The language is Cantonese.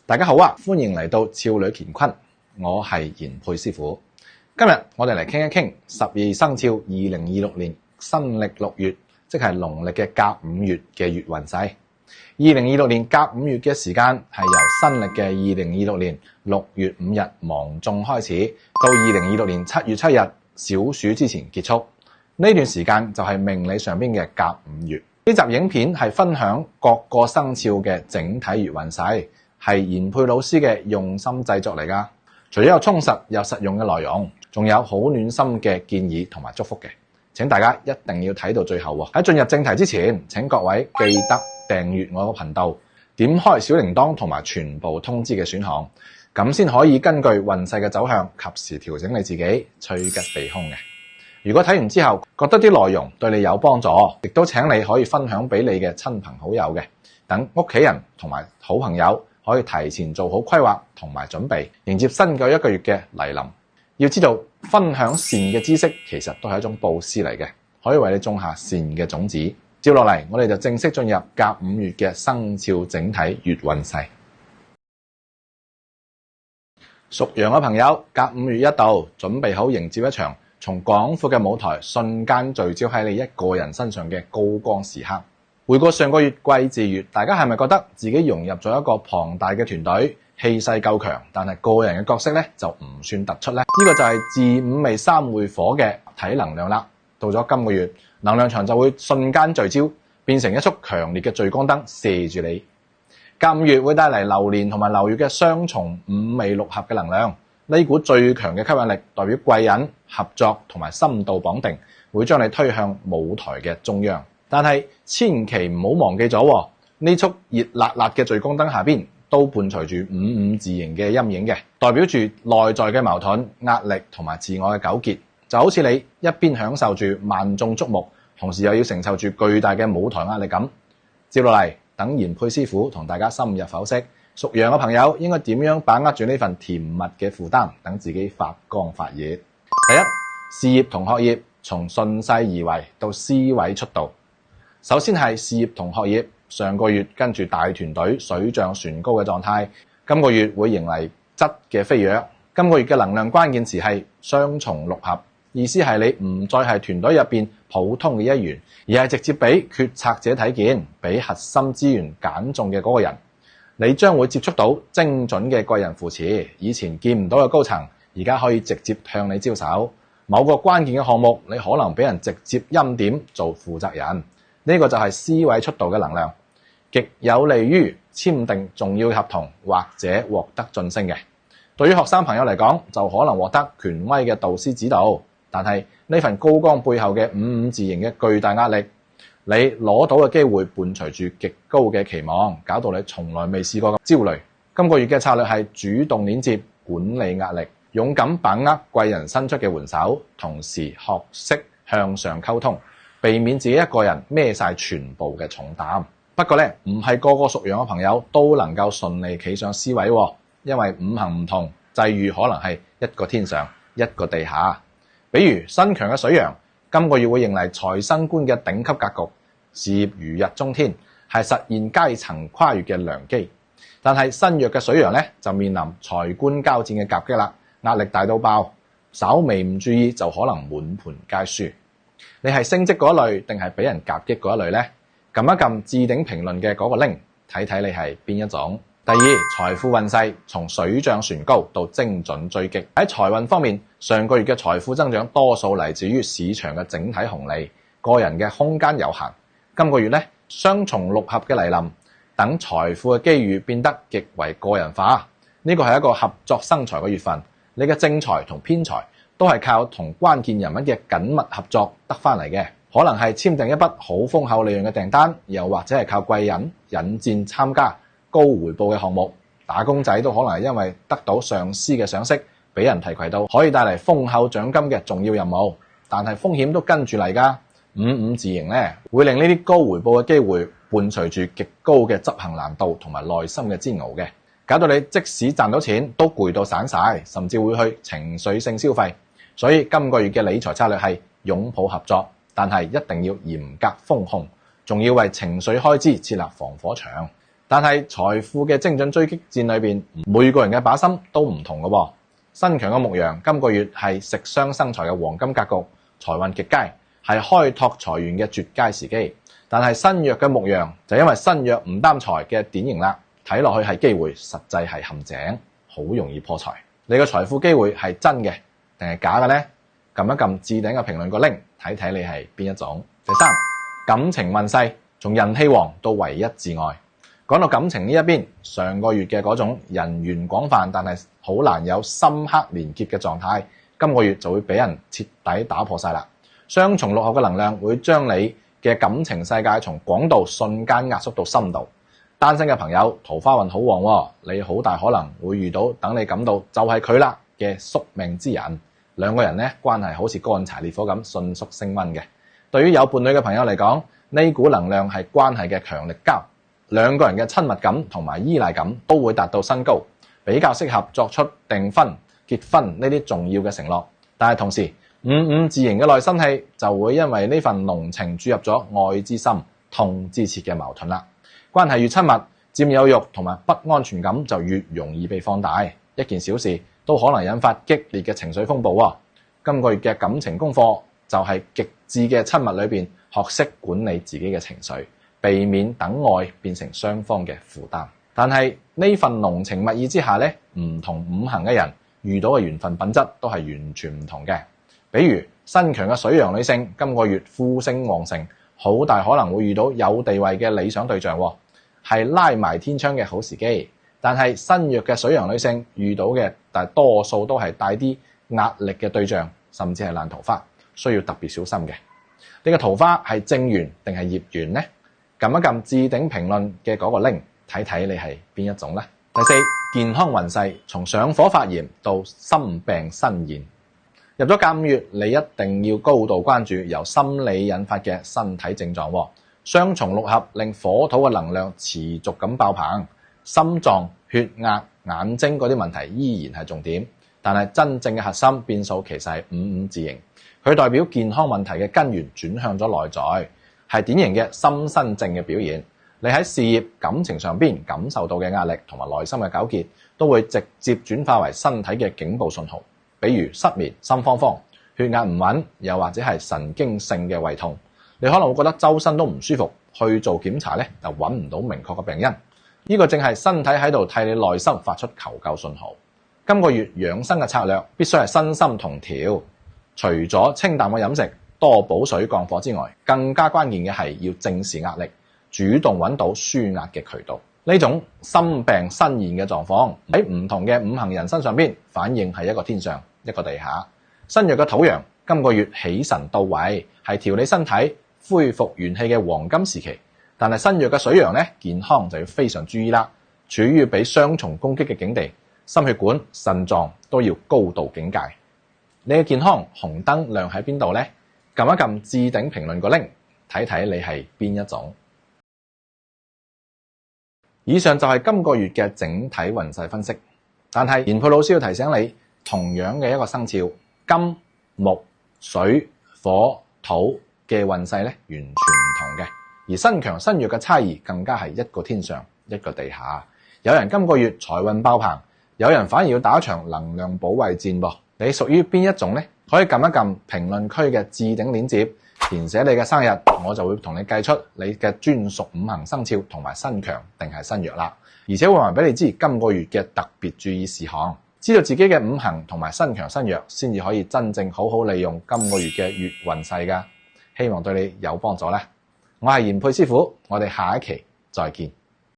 大家好啊，歡迎嚟到少女乾坤，我係賢沛師傅。今日我哋嚟傾一傾12生肖2026年新曆6月，即係農曆嘅甲午月嘅月運勢。2026年甲午月嘅時間係由新曆嘅2026年6月5日芒種開始，到2026年7月7日小暑之前結束。呢段時間就係命理上邊嘅甲午月。呢集影片係分享各個生肖嘅整體月運勢，係賢沛老師嘅用心製作嚟㗎。除咗有充實又實用嘅內容，仲有好暖心嘅建議同埋祝福嘅。請大家一定要睇到最後喎。喺進入正題之前，請各位記得訂閱我個頻道，點開小鈴鐺同埋全部通知嘅選項，咁先可以根據運勢嘅走向，及時調整你自己，趨吉避凶嘅。如果睇完之後覺得啲內容對你有幫助，亦都請你可以分享俾你嘅親朋好友嘅，等屋企人同埋好朋友可以提前做好規劃同埋準備，迎接新嘅一個月嘅來臨。要知道分享善嘅知識其實都係一種布施嚟嘅，可以為你種下善嘅種子。接落嚟我哋就正式進入甲午月嘅生肖整體月運勢。屬羊嘅朋友，甲午月一到，準備好迎接一場從廣闊嘅舞台瞬間聚焦喺你一個人身上嘅高光時刻。回顧上個月癸巳月，大家係咪覺得自己融入咗一個龐大嘅團隊，氣勢夠強，但係個人嘅角色咧就唔算突出呢？呢個就係巳午未三會火嘅體能量啦。到咗今個月，能量場就會瞬間聚焦，變成一束強烈嘅聚光燈射住你。甲午月會帶嚟流年同埋流月嘅雙重五味六合嘅能量。呢股最強嘅吸引力代表貴人、合作同埋深度綁定，會將你推向舞台嘅中央。但係千祈唔好忘記咗，呢束熱辣辣嘅聚光燈下邊都伴隨住五字形嘅陰影嘅，代表住內在嘅矛盾、壓力同埋自我嘅糾結。就好似你一邊享受住萬眾矚目，同時又要承受住巨大嘅舞台壓力咁。接落嚟，等賢沛師傅同大家深入剖析屬羊嘅朋友應該點樣把握住呢份甜蜜嘅負擔，等自己發光發熱。第一，事業同學業從順勢而為到 C 位出道。首先係事業同學業，上個月跟住大團隊水漲船高嘅狀態，今個月會迎嚟質嘅飛躍。今個月嘅能量關鍵詞係雙重六合，意思係你唔再係團隊入邊普通嘅一員，而係直接俾決策者睇見，俾核心資源揀中嘅嗰個人。你將會接觸到精準嘅貴人扶持，以前見唔到嘅高層，而家可以直接向你招手。某個關鍵嘅項目，你可能俾人直接欽點做負責人。呢個就係 C 位出道嘅能量，極有利於簽訂重要合同或者獲得晉升嘅。對於學生朋友嚟講，就可能獲得權威嘅導師指導，但係呢份高光背後嘅五字形嘅巨大壓力，你攞到嘅機會伴隨住極高嘅期望，搞到你從來未試過咁焦慮。今個月嘅策略係主動鏈接，管理壓力，勇敢把握貴人伸出嘅援手，同時學識向上溝通，避免自己一個人孭晒全部嘅重擔。不過咧，唔係個個屬羊嘅朋友都能夠順利企上 C 位，因為五行唔同，際遇可能係一個天上一個地下。比如身強嘅水羊，今個月會迎嚟財生官嘅頂級格局，事業如日中天，係實現階層跨越嘅良機。但係身弱嘅水羊咧，就面臨財官交戰嘅夾擊啦，壓力大到爆，稍微唔注意就可能滿盤皆輸。你係升職嗰一類定係俾人夾擊嗰一類呢？撳一撳置頂評論嘅嗰個 link， 睇睇你係邊一種。第二，財富運勢從水漲船高到精準追擊。喺財運方面，上個月嘅財富增長多數嚟自於市場嘅整體紅利，個人嘅空間有限。今個月咧，雙重六合嘅來臨，等財富嘅機遇變得極為個人化。呢個係一個合作生財嘅月份，你嘅正財同偏財都係靠同關鍵人物嘅緊密合作得翻嚟嘅，可能係簽訂一筆好豐厚利潤嘅訂單，又或者係靠貴人引薦參加高回報嘅項目。打工仔都可能係因為得到上司嘅賞識，俾人提攜到可以帶嚟豐厚獎金嘅重要任務，但係風險都跟住嚟㗎。五字形咧，會令呢啲高回報嘅機會伴隨住極高嘅執行難度同埋內心嘅煎熬嘅，搞到你即使賺到錢都攰到散晒，甚至會去情緒性消費。所以今個月嘅理財策略係擁抱合作，但係一定要嚴格風控，仲要為情緒開支設立防火牆。但係財富嘅精準追擊戰裏邊，每個人嘅把心都唔同嘅喎。身強嘅牧羊今個月係食傷生財嘅黃金格局，財運極佳，係開拓財源嘅絕佳時機。但係身弱嘅牧羊就因為身弱唔擔財嘅典型啦，睇落去係機會，實際係陷阱，好容易破財。你嘅財富機會係真嘅定係假嘅呢？撳一撳置頂嘅評論個 link，睇睇你係邊一種。第三，感情運勢從人氣旺到唯一至愛。講到感情呢一邊，上個月嘅嗰種人緣廣泛但係好難有深刻連結嘅狀態，今個月就會俾人徹底打破晒啦。雙重六合嘅能量會將你嘅感情世界從廣度瞬間壓縮到深度。單身嘅朋友桃花運好旺喎，你好大可能會遇到等你感到就係佢啦嘅宿命之人。兩個人呢關係好似乾柴烈火咁迅速升溫嘅。對於有伴侶嘅朋友嚟講，呢股能量係關係嘅強力膠，兩個人嘅親密感同埋依賴感都會達到新高，比較適合作出訂婚、結婚呢啲重要嘅承諾。但係同時55字形嘅內心戲就會因為呢份濃情注入咗愛之深、痛之切嘅矛盾啦。關係越親密，佔有慾同埋不安全感就越容易被放大，一件小事都可能引發激烈嘅情緒風暴喎。今個月嘅感情功課就係極致嘅親密裏邊學識管理自己嘅情緒，避免等愛變成雙方嘅負擔。但係呢份濃情蜜意之下呢，唔同五行嘅人遇到嘅緣分品質都係完全唔同嘅。比如身強嘅水羊女性，今個月呼聲旺盛，好大可能會遇到有地位嘅理想對象，係拉埋天窗嘅好時機。但係身弱嘅水羊女性遇到嘅大多數都係帶啲壓力嘅對象，甚至係爛桃花，需要特別小心嘅。呢個桃花係正緣定係孽緣呢？撳一撳置頂評論嘅嗰個 link，睇睇你係邊一種呢？第四，健康運勢從上火發炎到心病身現。入咗甲午月，你一定要高度關注由心理引發嘅身體症狀。雙重六合令火土嘅能量持續咁爆棚，心臟、血壓、眼睛嗰啲問題依然係重點，但係真正嘅核心變數其實係55字形，佢代表健康問題嘅根源轉向咗內在，係典型嘅心身症嘅表現。你喺事業、感情上邊感受到嘅壓力同埋內心嘅糾結，都會直接轉化為身體嘅警報信號。比如失眠、心慌慌、血壓唔穩，又或者係神經性嘅胃痛，你可能會覺得周身都唔舒服，去做檢查咧又揾唔到明確嘅病因。呢個正係身體喺度替你內心發出求救信號。今個月養生嘅策略必須係身心同調，除咗清淡嘅飲食、多補水降火之外，更加關鍵嘅係要正視壓力，主動揾到舒壓嘅渠道。呢種心病身現嘅狀況喺唔同嘅五行人身上邊反映係一個天上一個地下。身弱嘅土羊今個月喜神到位，係調理身體、恢復元氣嘅黃金時期。但係身弱嘅水羊呢，健康就要非常注意啦，處於被雙重攻擊嘅境地，心血管、腎臟都要高度警戒。你嘅健康紅燈亮喺邊度呢？撳一撳置頂評論個 link，睇睇你係邊一種。以上就係今個月嘅整體運勢分析，但係研佩老師要提醒你，同樣嘅一個生肖金、木、水、火、土嘅運勢咧，完全唔同嘅，而身強身弱嘅差異更加係一個天上一個地下。有人今個月財運爆棚，有人反而要打場能量保衛戰噃。你屬於邊一種呢？可以撳一撳評論區嘅置頂鏈接，填寫你嘅生日，我就會同你計出你嘅專屬五行生肖同埋身強定係身弱啦。而且會話俾你知今個月嘅特別注意事項，知道自己嘅五行同埋身強身弱，先至可以真正好好利用今個月嘅月運勢㗎。希望對你有幫助啦。我係研佩師傅，我哋下一期再見。